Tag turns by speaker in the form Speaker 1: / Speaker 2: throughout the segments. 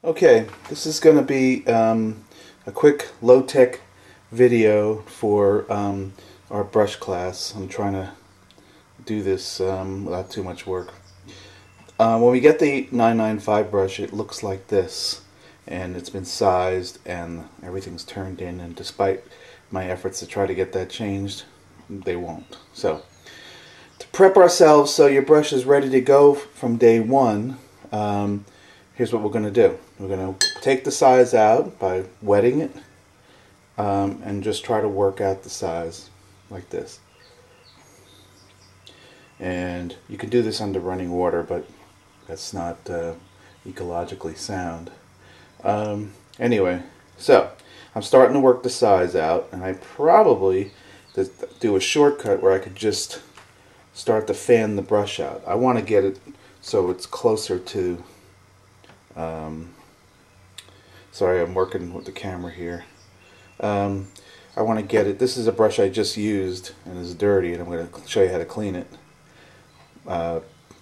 Speaker 1: Okay, this is going to be a quick low-tech video for our brush class. I'm trying to do this without too much work. When we get the 995 brush, it looks like this, and it's been sized and everything's turned in, and despite my efforts to try to get that changed, they won't. So, to prep ourselves so your brush is ready to go from day one, here's what we're going to do. We're going to take the size out by wetting it and just try to work out the size like this. And you can do this under running water, but that's not ecologically sound. Anyway, so I'm starting to work the size out, and I probably do a shortcut where I could just start to fan the brush out. I want to get it so it's closer to sorry, I'm working with the camera here. I want to get it, this is a brush I just used and it's dirty, and I'm going to show you how to clean it.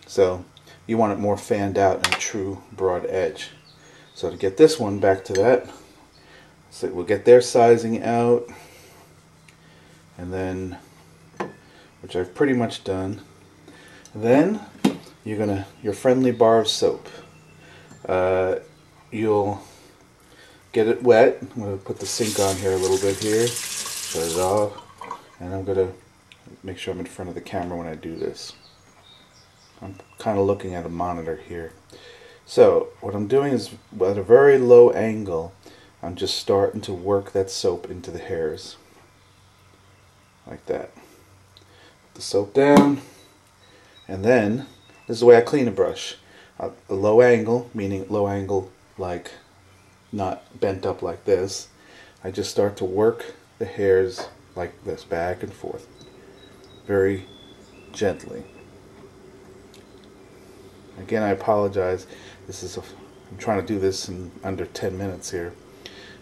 Speaker 1: So you want it more fanned out and a true broad edge. So to get this one back to that, so we'll get their sizing out, and then, which I've pretty much done, then your friendly bar of soap. You'll get it wet. I'm going to put the sink on here a little bit here, shut it off, and I'm going to make sure I'm in front of the camera when I do this. I'm kind of looking at a monitor here. So what I'm doing is, at a very low angle, I'm just starting to work that soap into the hairs like that. Put the soap down, and then this is the way I clean a brush. A low angle, meaning low angle like not bent up like this. I just start to work the hairs like this, back and forth, very gently. Again, I apologize. I'm trying to do this in under 10 minutes here.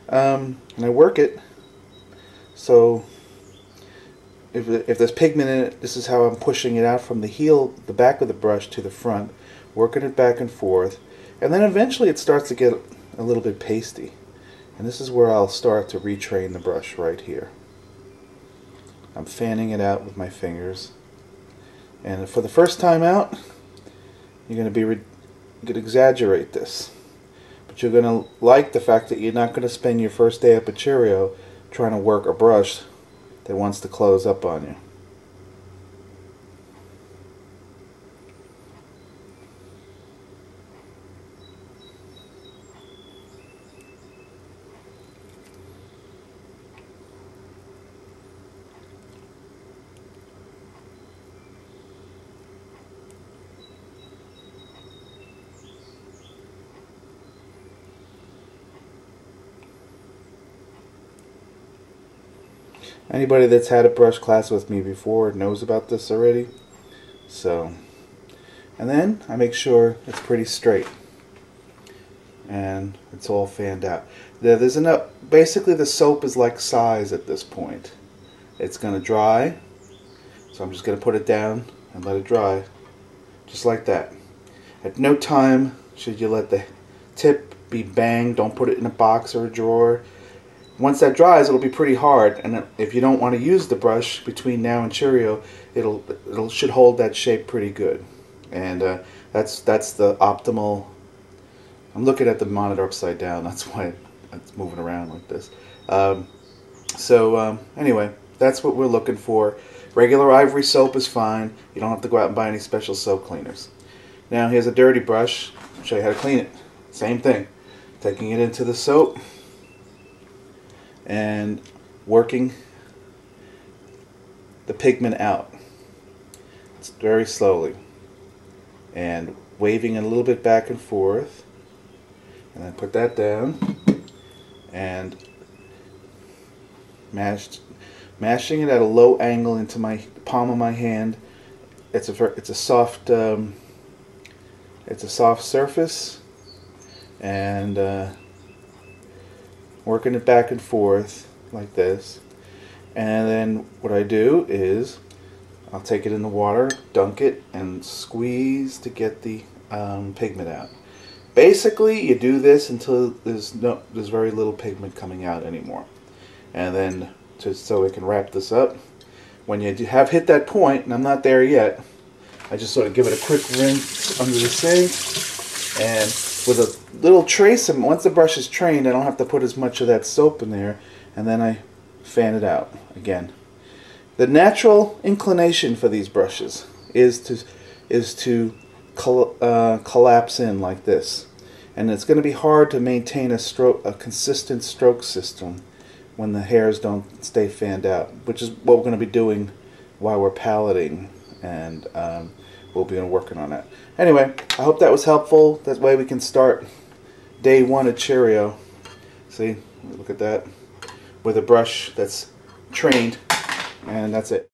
Speaker 1: And I work it so if there's pigment in it, this is how I'm pushing it out from the back of the brush to the front, working it back and forth, and then eventually it starts to get a little bit pasty. And this is where I'll start to retrain the brush right here. I'm fanning it out with my fingers, and for the first time out, you're going to exaggerate this, but you're going to like the fact that you're not going to spend your first day at Pacherio trying to work a brush that wants to close up on you. Anybody that's had a brush class with me before knows about this already. So, and then I make sure it's pretty straight and it's all fanned out. There's enough. Basically, the soap is like size at this point. It's going to dry, so I'm just going to put it down and let it dry, just like that. At no time should you let the tip be banged. Don't put it in a box or a drawer. Once that dries, it'll be pretty hard, and if you don't want to use the brush between now and Cheerio, it should hold that shape pretty good. And that's the optimal. I'm looking at the monitor upside down. That's why it's moving around like this. Anyway, that's what we're looking for. Regular ivory soap is fine. You don't have to go out and buy any special soap cleaners. Now here's a dirty brush. I'll show you how to clean it. Same thing. Taking it into the soap and working the pigment out. It's very slowly, and waving it a little bit back and forth, and then put that down and mashing it at a low angle into my palm of my hand. It's a soft surface, and working it back and forth like this. And then what I do is I'll take it in the water, dunk it, and squeeze to get the pigment out. basically, you do this until there's very little pigment coming out anymore. And then, so we can wrap this up, when you have hit that point, and I'm not there yet, I just sort of give it a quick rinse under the sink, and with a little trace, and once the brush is trained, I don't have to put as much of that soap in there, and then I fan it out again. The natural inclination for these brushes is to collapse in like this, and it's going to be hard to maintain a consistent stroke system when the hairs don't stay fanned out, which is what we're going to be doing while we're paleting, and we'll be working on that. Anyway, I hope that was helpful. That way we can start day one at Cheerio. See, look at that, with a brush that's trained, and that's it.